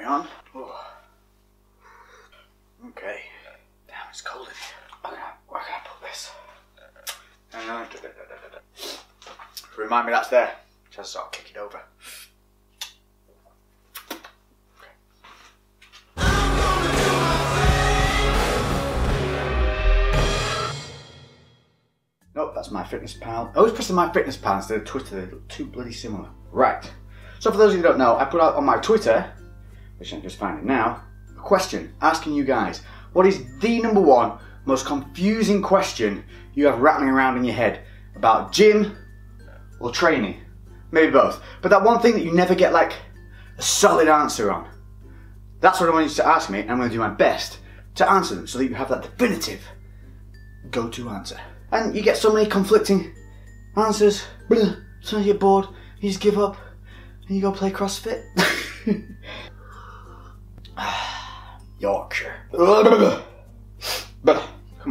we on. Oh. Okay. Damn, it's cold in here. Where can I put this? Remind me that's there. Just sort of kick it over. Nope, that's MyFitnessPal. I always press the MyFitnessPal instead of Twitter. They look too bloody similar. Right. So for those of you who don't know, I put out on my Twitter, which I'm just finding now, a question asking you guys, what is the #1 most confusing question you have rattling around in your head about gym or training? Maybe both. But that one thing that you never get like a solid answer on. That's what I want you to ask me, and I'm going to do my best to answer them so that you have that definitive go-to answer. And you get so many conflicting answers. So you get bored, you just give up, and you go play CrossFit. Yorkshire. Come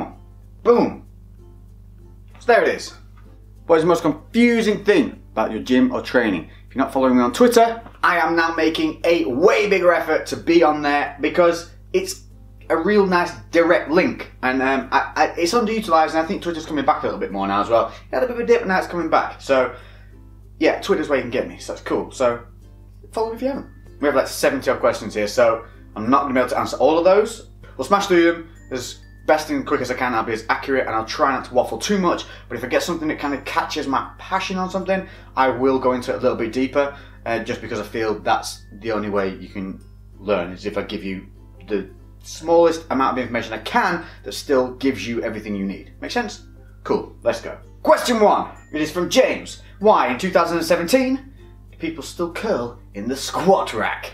on. Boom. So there it is. What is the most confusing thing about your gym or training? If you're not following me on Twitter, I am now making a way bigger effort to be on there because it's a real nice direct link, and it's underutilized, and I think Twitter's coming back a little bit more now as well. It had a bit of a dip, and now it's coming back. So yeah, Twitter's where you can get me, so that's cool. So follow me if you haven't. We have like 70 odd questions here, so I'm not going to be able to answer all of those. We'll smash through them as best and quick as I can. I'll be as accurate, and I'll try not to waffle too much, but if I get something that kind of catches my passion on something, I will go into it a little bit deeper, just because I feel that's the only way you can learn, is if I give you the smallest amount of information I can that still gives you everything you need. Make sense? Cool, let's go. Question 1. It is from James. Why in 2017 do people still curl in the squat rack?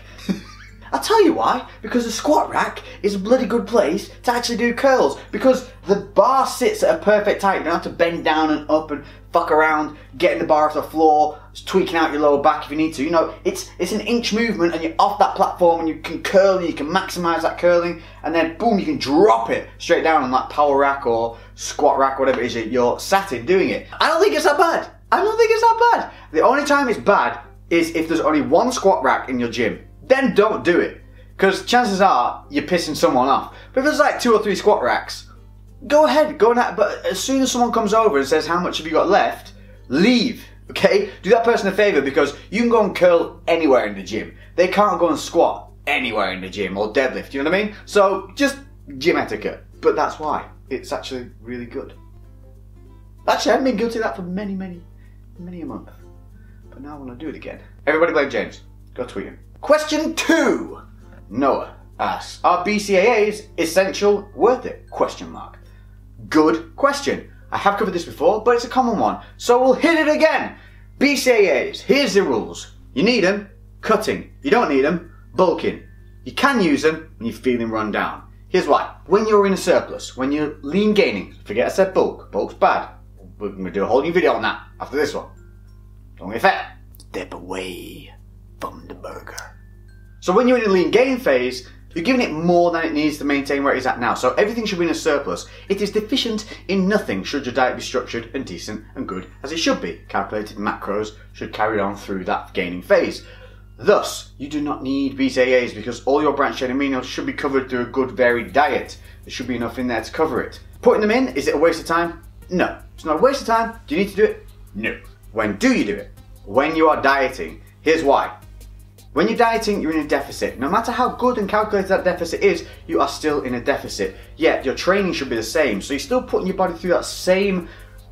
I'll tell you why. Because the squat rack is a bloody good place to actually do curls. Because the bar sits at a perfect height. You don't have to bend down and up and fuck around, getting the bar off the floor, tweaking out your lower back if you need to. You know, it's an inch movement and you're off that platform and you can curl and you can maximise that curling, and then boom, you can drop it straight down on that power rack or squat rack, whatever it is you're sat in doing it. I don't think it's that bad. I don't think it's that bad. The only time it's bad is if there's only one squat rack in your gym. Then don't do it, because chances are you're pissing someone off. But if there's like 2 or 3 squat racks, go ahead, go on that. But as soon as someone comes over and says, how much have you got left? Leave, okay? Do that person a favour, because you can go and curl anywhere in the gym. They can't go and squat anywhere in the gym or deadlift, you know what I mean? So just gym etiquette. But that's why it's actually really good. Actually, I've been guilty of that for many a month. But now I want to do it again. Everybody blame James. Go tweet him. Question 2. Noah asks, are BCAAs essential, worth it? Question mark. Good question. I have covered this before, but it's a common one, so we'll hit it again. BCAAs, here's the rules. You need them, cutting. You don't need them, bulking. You can use them when you're feeling run down. Here's why. When you're in a surplus, when you're lean gaining, forget I said bulk. Bulk's bad. We're going to do a whole new video on that after this one. Don't get fat. Step away from the burger. So when you're in a lean gain phase, you're giving it more than it needs to maintain where it is at now. So everything should be in a surplus. It is deficient in nothing should your diet be structured and decent and good as it should be. Calculated macros should carry on through that gaining phase. Thus, you do not need BCAAs because all your branched chain aminos should be covered through a good varied diet. There should be enough in there to cover it. Putting them in, is it a waste of time? No. It's not a waste of time. Do you need to do it? No. When do you do it? When you are dieting. Here's why. When you're dieting, you're in a deficit. No matter how good and calculated that deficit is, you are still in a deficit. Yet your training should be the same. So you're still putting your body through that same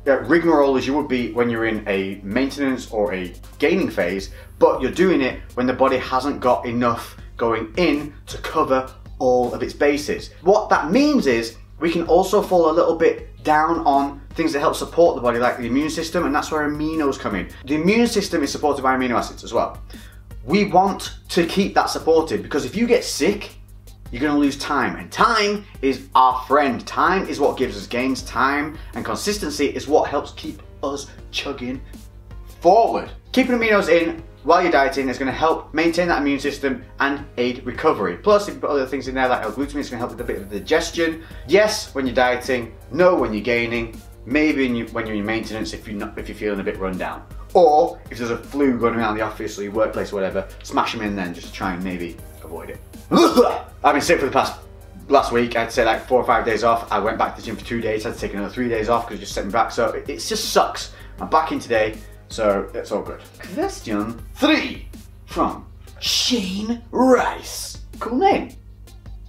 rigmarole as you would be when you're in a maintenance or a gaining phase, but you're doing it when the body hasn't got enough going in to cover all of its bases. What that means is we can also fall a little bit down on things that help support the body, like the immune system, and that's where aminos come in. The immune system is supported by amino acids as well. We want to keep that supported, because if you get sick, you're going to lose time, and time is our friend. Time is what gives us gains. Time and consistency is what helps keep us chugging forward. Keeping aminos in while you're dieting is going to help maintain that immune system and aid recovery. Plus, if you put other things in there like L-glutamine, it's going to help with a bit of digestion. Yes, when you're dieting. No, when you're gaining. Maybe when you're in maintenance if you're feeling a bit run down. Or if there's a flu going around the office or your workplace or whatever, smash them in then just to try and maybe avoid it. I've been sick for the last week. I had to take like 4 or 5 days off. I went back to the gym for 2 days. I had to take another 3 days off because it just set me back. So it just sucks. I'm back in today, so it's all good. Question 3 from Shane Rice. Cool name.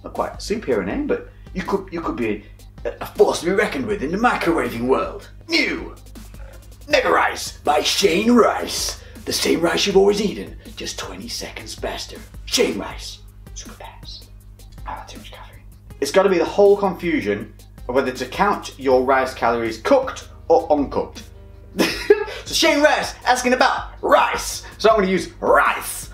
Not quite a superhero name, but you could be a force to be reckoned with in the microwaving world. New Mega Rice by Shane Rice. The same rice you've always eaten, just 20 seconds faster. Shane Rice. Super fast. I had too much caffeine. It's got to be the whole confusion of whether to count your rice calories cooked or uncooked. So Shane Rice asking about rice. So I'm going to use rice.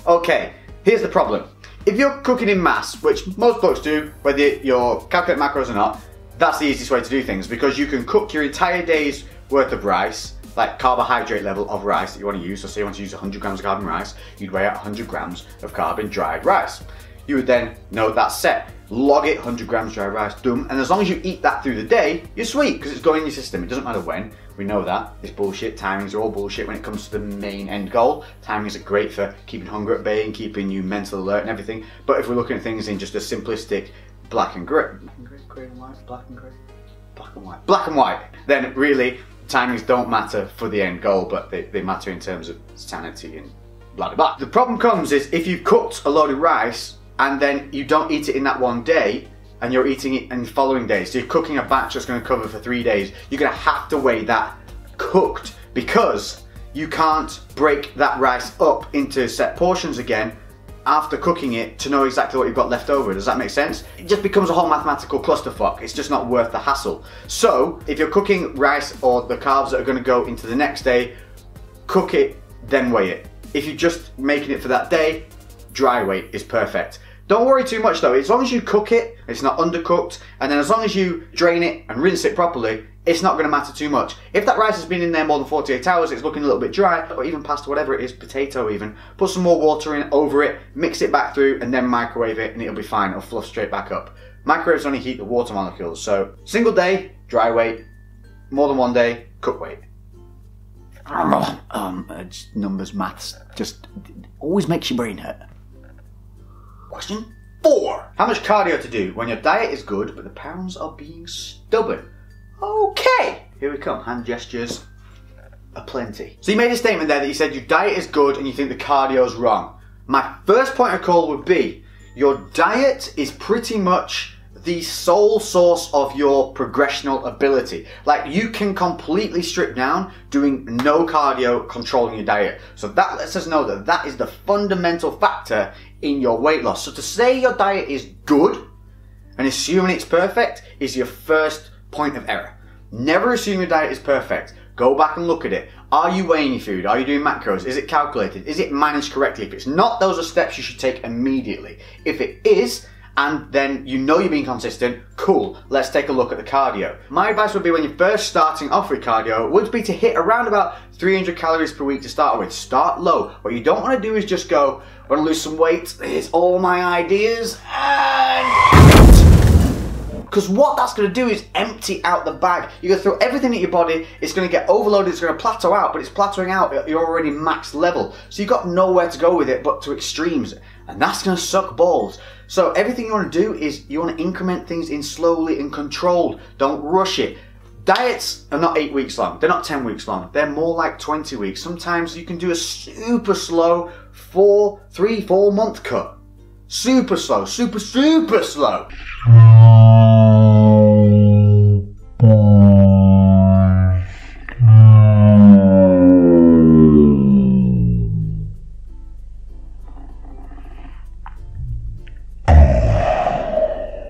Okay, here's the problem. If you're cooking in mass, which most folks do, whether you're calculating macros or not, that's the easiest way to do things because you can cook your entire day's worth of rice, like carbohydrate level of rice that you want to use. So say you want to use 100 grams of carb in rice, you'd weigh out 100 grams of carb in dried rice. You would then know that's set. Log it, 100 grams dry rice, done. And as long as you eat that through the day, you're sweet because it's going in your system. It doesn't matter when. We know that. It's bullshit. Timings are all bullshit when it comes to the main end goal. Timings are great for keeping hunger at bay and keeping you mental alert and everything. But if we're looking at things in just a simplistic black and white, then really timings don't matter for the end goal, but they matter in terms of sanity and blah blah blah. The problem comes is if you've cooked a load of rice and then you don't eat it in that one day and you're eating it in the following day, so you're cooking a batch that's going to cover for 3 days, you're going to have to weigh that cooked because you can't break that rice up into set portions again after cooking it to know exactly what you've got left over. Does that make sense? It just becomes a whole mathematical clusterfuck. It's just not worth the hassle. So if you're cooking rice or the carbs that are going to go into the next day, cook it, then weigh it. If you're just making it for that day, dry weight is perfect. Don't worry too much though. As long as you cook it, it's not undercooked, and then as long as you drain it and rinse it properly, it's not going to matter too much. If that rice has been in there more than 48 hours, it's looking a little bit dry, or even past whatever it is, potato even, put some more water in over it, mix it back through, and then microwave it, and it'll be fine. It'll fluff straight back up. Microwaves only heat the water molecules, so single day, dry weight, more than 1 day, cook weight. Numbers, maths, just always makes your brain hurt. Question 4. How much cardio to do when your diet is good, but the pounds are being stubborn? Okay, here we come. Hand gestures aplenty. So you made a statement there that you said your diet is good and you think the cardio's wrong. My first point of call would be your diet is pretty much the sole source of your progressional ability. Like, you can completely strip down doing no cardio, controlling your diet. So that lets us know that that is the fundamental factor in your weight loss. So to say your diet is good and assuming it's perfect is your first point of error. Never assume your diet is perfect. Go back and look at it. Are you weighing your food? Are you doing macros? Is it calculated? Is it managed correctly? If it's not, those are steps you should take immediately. If it is, and then you know you're being consistent, cool, let's take a look at the cardio. My advice would be when you're first starting off with cardio would be to hit around about 300 calories per week to start with. Start low. What you don't want to do is just go, I want to lose some weight, here's all my ideas, and because what that's going to do is empty out the bag. You're going to throw everything at your body, it's going to get overloaded, it's going to plateau out, but it's plateauing out at your already max level. So you've got nowhere to go with it but to extremes, and that's going to suck balls. So everything you want to do is you want to increment things in slowly and controlled. Don't rush it. Diets are not 8 weeks long. They're not 10 weeks long. They're more like 20 weeks. Sometimes you can do a super slow 3-4 month cut. Super slow. Super slow.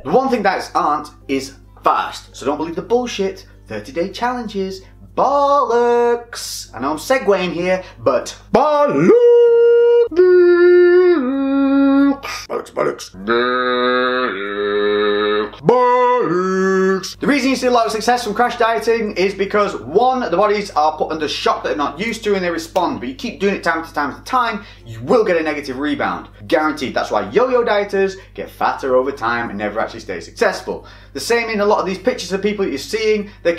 The one thing diets aren't is fast. So don't believe the bullshit. 30-day challenges. Bollocks. I know I'm segueing here, but bollocks. Bollocks. calories. The reason you see a lot of success from crash dieting is because, one, the bodies are put under shock that they're not used to and they respond, but you keep doing it time to time, you will get a negative rebound. Guaranteed. That's why yo-yo dieters get fatter over time and never actually stay successful. The same in a lot of these pictures of people that you're seeing, they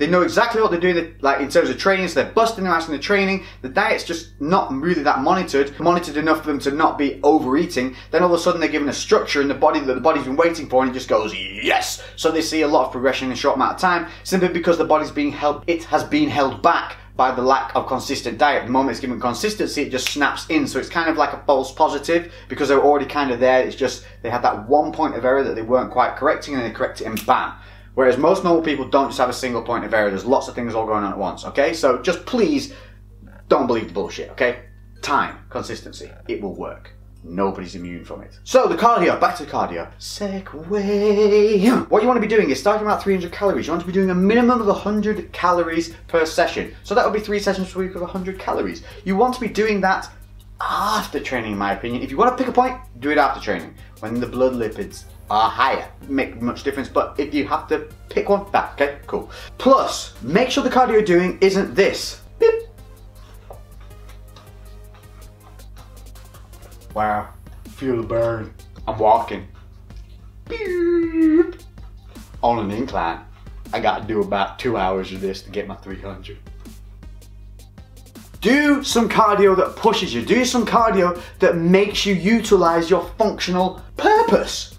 know exactly what they're doing, like in terms of training, so they're busting their ass in the training. The diet's just not really that monitored enough for them to not be overeating. Then all of a sudden they're given a structure in the body that the body's been waiting for, and it just goes, yes! So they see a lot of progression in a short amount of time, simply because the body's being held, it has been held back by the lack of consistent diet. The moment it's given consistency, it just snaps in. So it's kind of like a false positive, because they're already kind of there. It's just, they had that one point of error that they weren't quite correcting, and they correct it and bam. Whereas most normal people don't just have a single point of error. There's lots of things all going on at once, okay? So just please don't believe the bullshit, okay? Time, consistency, it will work. Nobody's immune from it. So the cardio, back to the cardio. Segue. What you want to be doing is starting about 300 calories. You want to be doing a minimum of 100 calories per session. So that would be 3 sessions per week of 100 calories. You want to be doing that after training, in my opinion. If you want to pick a point, do it after training, when the blood lipids are higher. Make much difference, but if you have to pick one, that, okay, cool. Plus, make sure the cardio you're doing isn't this. Beep. Wow, feel the burn. I'm walking. Beep. On an incline. I got to do about 2 hours of this to get my 300. Do some cardio that pushes you. Do some cardio that makes you utilize your functional purpose.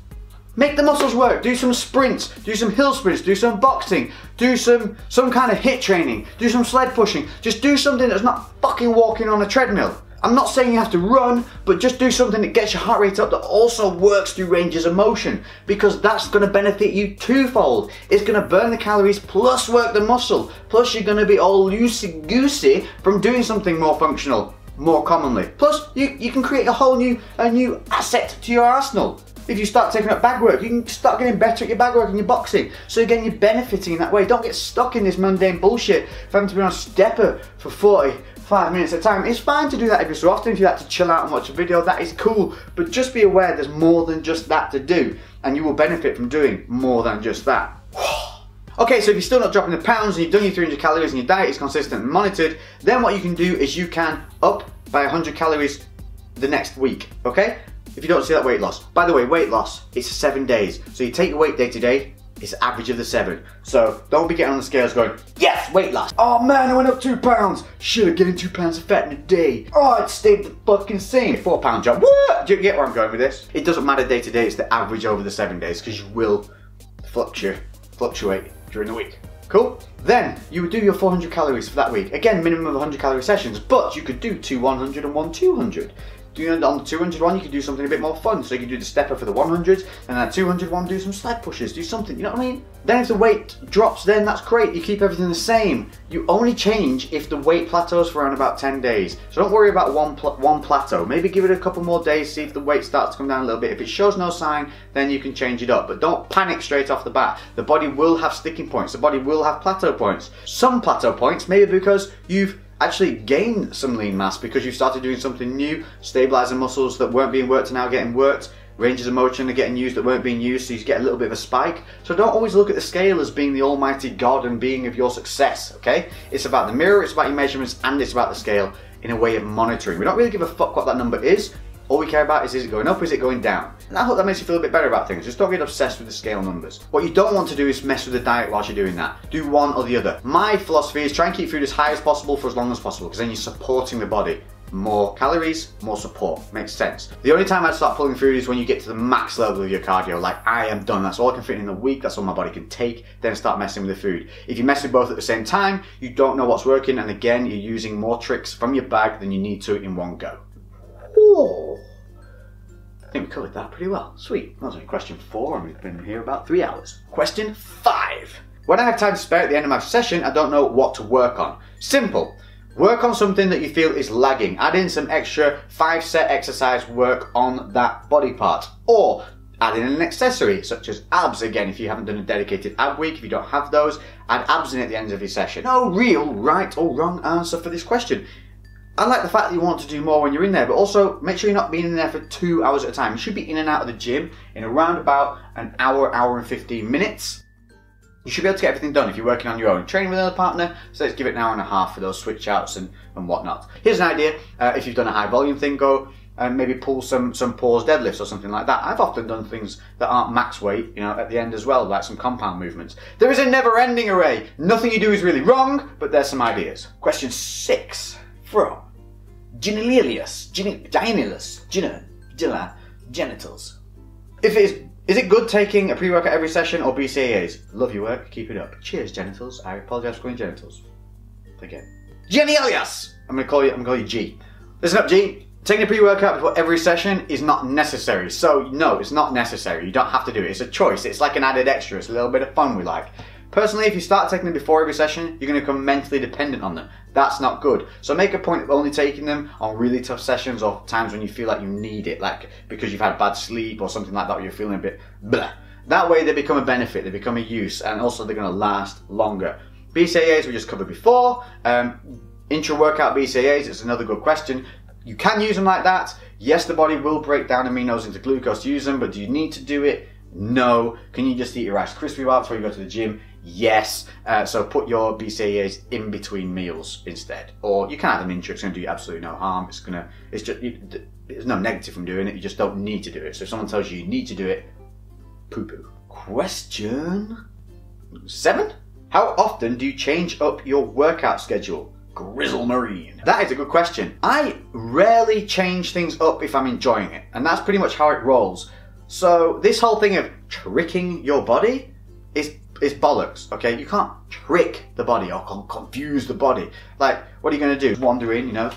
Make the muscles work. Do some sprints. Do some hill sprints. Do some boxing. Do some kind of HIIT training. Do some sled pushing. Just do something that's not fucking walking on a treadmill. I'm not saying you have to run, but just do something that gets your heart rate up, that also works through ranges of motion, because that's going to benefit you twofold. It's going to burn the calories plus work the muscle, plus you're going to be all loosey-goosey from doing something more functional more commonly. Plus you can create a new asset to your arsenal. If you start taking up bag work, you can start getting better at your bag work and your boxing. So again, you're benefiting in that way. Don't get stuck in this mundane bullshit of having to be on a stepper for 45 minutes at a time. It's fine to do that every so often. If you like to chill out and watch a video, that is cool. But just be aware there's more than just that to do, and you will benefit from doing more than just that. Okay, so if you're still not dropping the pounds and you've done your 300 calories and your diet is consistent and monitored, then what you can do is you can up by 100 calories the next week, okay? If you don't see that weight loss. By the way, weight loss, it's 7 days. So you take your weight day to day, it's the average of the 7. So don't be getting on the scales going, yes, weight loss. Oh man, I went up 2 pounds. Should have gained 2 pounds of fat in a day. Oh, it stayed the fucking same. 4 pound jump. What? Do you get where I'm going with this? It doesn't matter day to day, it's the average over the 7 days, because you will fluctuate during the week. Cool? Then you would do your 400 calories for that week. Again, minimum of 100 calorie sessions, but you could do 2 100 and 1 200. On the 200 one, you could do something a bit more fun. So you could do the stepper for the 100s, and that 200 one, do some sled pushes, do something, you know what I mean? Then if the weight drops, then that's great. You keep everything the same. You only change if the weight plateaus for around about 10 days. So don't worry about one plateau. Maybe give it a couple more days, see if the weight starts to come down a little bit. If it shows no sign, then you can change it up. But don't panic straight off the bat. The body will have sticking points. The body will have plateau points. Some plateau points, maybe because you've actually gain some lean mass because you started doing something new, stabilizing muscles that weren't being worked are now getting worked, ranges of motion are getting used that weren't being used, so you get a little bit of a spike. So don't always look at the scale as being the almighty God and being of your success, okay? It's about the mirror, it's about your measurements, and it's about the scale in a way of monitoring. We don't really give a fuck what that number is. All we care about is it going up, is it going down? And I hope that makes you feel a bit better about things. Just don't get obsessed with the scale numbers. What you don't want to do is mess with the diet whilst you're doing that. Do one or the other. My philosophy is try and keep food as high as possible for as long as possible, because then you're supporting the body. More calories, more support. Makes sense. The only time I'd start pulling food is when you get to the max level of your cardio. Like, I am done. That's all I can fit in a week. That's all my body can take. Then start messing with the food. If you mess with both at the same time, you don't know what's working. And again, you're using more tricks from your bag than you need to in one go. Ooh. I think we covered that pretty well. Sweet. That was only question 4 and we've been here about 3 hours. Question 5. When I have time to spare at the end of my session, I don't know what to work on. Simple. Work on something that you feel is lagging. Add in some extra 5-set exercise work on that body part. Or add in an accessory, such as abs. Again, if you haven't done a dedicated ab week, if you don't have those, add abs in at the end of your session. No real right or wrong answer for this question. I like the fact that you want to do more when you're in there, but also make sure you're not being in there for 2 hours at a time. You should be in and out of the gym in around about an hour, hour and 15 minutes. You should be able to get everything done if you're working on your own. Training with another partner, so let's give it an hour and a half for those switch outs and whatnot. Here's an idea, if you've done a high volume thing, go and maybe pull some pause deadlifts or something like that. I've often done things that aren't max weight, you know, at the end as well, like some compound movements. There is a never-ending array. Nothing you do is really wrong, but there's some ideas. Question 6 from Genitals. Is it good taking a pre-workout every session or BCAAs? Love your work, keep it up. Cheers, genitals. I apologise for calling genitals. Again. Genitals! I'm gonna call you G. Listen up, G. Taking a pre-workout before every session is not necessary. So, no, it's not necessary. You don't have to do it. It's a choice. It's like an added extra. It's a little bit of fun we like. Personally, if you start taking them before every session, you're going to become mentally dependent on them. That's not good. So make a point of only taking them on really tough sessions or times when you feel like you need it, like because you've had bad sleep or something like that, or you're feeling a bit blah. That way they become a benefit, they become a use, and also they're going to last longer. BCAAs we just covered before. Intra-workout BCAAs is another good question. You can use them like that. Yes, the body will break down aminos into glucose to use them, but do you need to do it? No. Can you just eat a Rice Krispie bar before you go to the gym? Yes. So put your BCAAs in between meals instead, or you can have them intra. It's going to do you absolutely no harm. There's no negative from doing it. You just don't need to do it. So if someone tells you need to do it, poo-poo. Question 7. How often do you change up your workout schedule? Grizzle Marine. That is a good question. I rarely change things up if I'm enjoying it, and that's pretty much how it rolls. So this whole thing of tricking your body is bollocks, okay? You can't trick the body or confuse the body. Like, what are you going to do? Wander in, you know?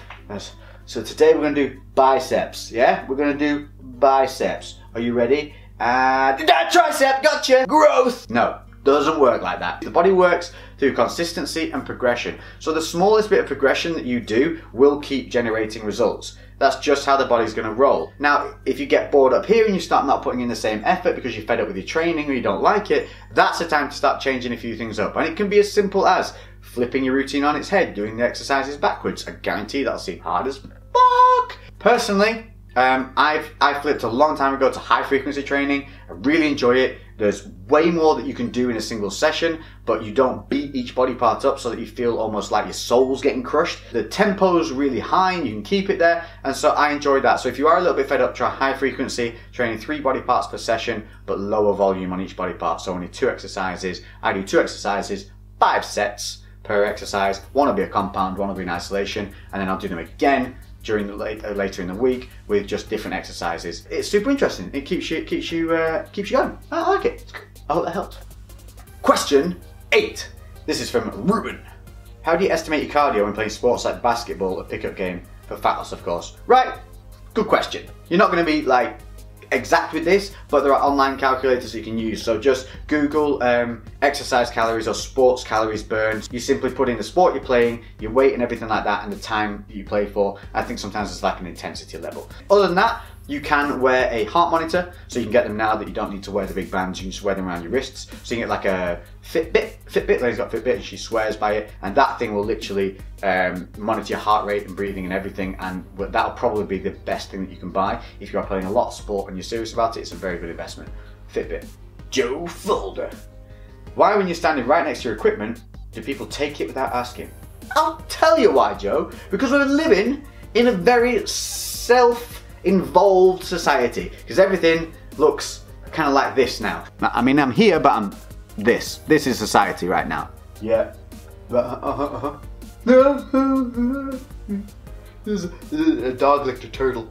So today we're going to do biceps, yeah? We're going to do biceps. Are you ready? Tricep, gotcha! Growth! No. Doesn't work like that. The body works through consistency and progression. So the smallest bit of progression that you do will keep generating results. That's just how the body's going to roll. Now, if you get bored up here and you start not putting in the same effort because you're fed up with your training or you don't like it, that's the time to start changing a few things up. And it can be as simple as flipping your routine on its head, doing the exercises backwards. I guarantee that'll seem hard as fuck. Personally, I flipped a long time ago to high frequency training. I really enjoy it. There's way more that you can do in a single session, but you don't beat each body part up so that you feel almost like your soul's getting crushed. The tempo's really high and you can keep it there, and so I enjoy that. So if you are a little bit fed up, try high frequency, training 3 body parts per session, but lower volume on each body part, so only 2 exercises. I do 2 exercises, 5 sets per exercise. One will be a compound, one will be in isolation, and then I'll do them again during the later in the week with just different exercises. It's super interesting. It keeps you going. I like it. I hope that helps. Question 8. This is from Ruben. How do you estimate your cardio when playing sports like basketball, a pickup game for fat loss, of course? Right. Good question. You're not going to be like exact with this, but there are online calculators you can use. So just Google exercise calories or sports calories burned. You simply put in the sport you're playing, your weight and everything like that, and the time you play for. I think sometimes it's like an intensity level. Other than that, you can wear a heart monitor, so you can get them now that you don't need to wear the big bands, you can just wear them around your wrists. So you can get like a Fitbit, Lady's got Fitbit and she swears by it, and that thing will literally monitor your heart rate and breathing and everything, and that'll probably be the best thing that you can buy. If you're playing a lot of sport and you're serious about it, it's a very good investment. Fitbit. Joe Fulder. Why, when you're standing right next to your equipment, do people take it without asking? I'll tell you why, Joe. Because we're living in a very self-involved society. Because everything looks kind of like this now. I mean, I'm here, but I'm this. This is society right now. Yeah. There's a dog licked a turtle.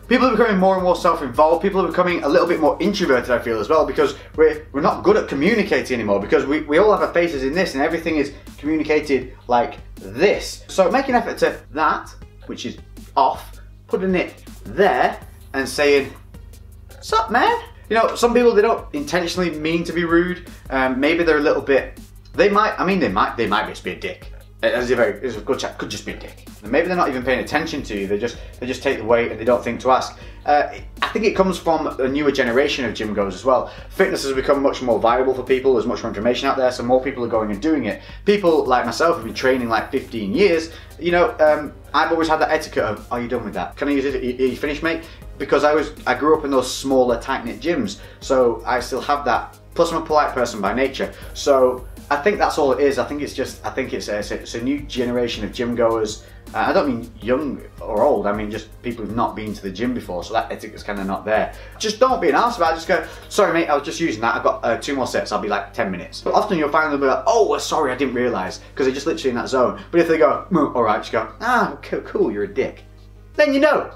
People are becoming more and more self-involved. People are becoming a little bit more introverted, I feel, as well, because we're not good at communicating anymore, because we all have our faces in this and everything is communicated like this. So make an effort to that, which is off, putting it there and saying, "Sup, man?" You know, some people, they don't intentionally mean to be rude. Maybe they're a little bit, they might just be a dick. It's a good chat, could just be a dick. And maybe they're not even paying attention to you, they just take the weight and they don't think to ask. I think it comes from a newer generation of gym goers as well. Fitness has become much more viable for people, there's much more information out there, so more people are going and doing it. People like myself have been training like 15 years, you know, I've always had that etiquette of, are you done with that? Can I use it? Are you finished, mate? because I grew up in those smaller, tight-knit gyms, so I still have that. Plus, I'm a polite person by nature, so I think that's all it is. I think it's a new generation of gym goers. I don't mean young or old, I mean just people who've not been to the gym before, so that etiquette's kind of not there. Just don't be an arse about it, just go, sorry mate, I was just using that, I've got 2 more sets, I'll be like 10 minutes. But often you'll find them be like, oh, sorry, I didn't realise, because they're just literally in that zone. But if they go, alright, just go, ah, cool, you're a dick. Then you know.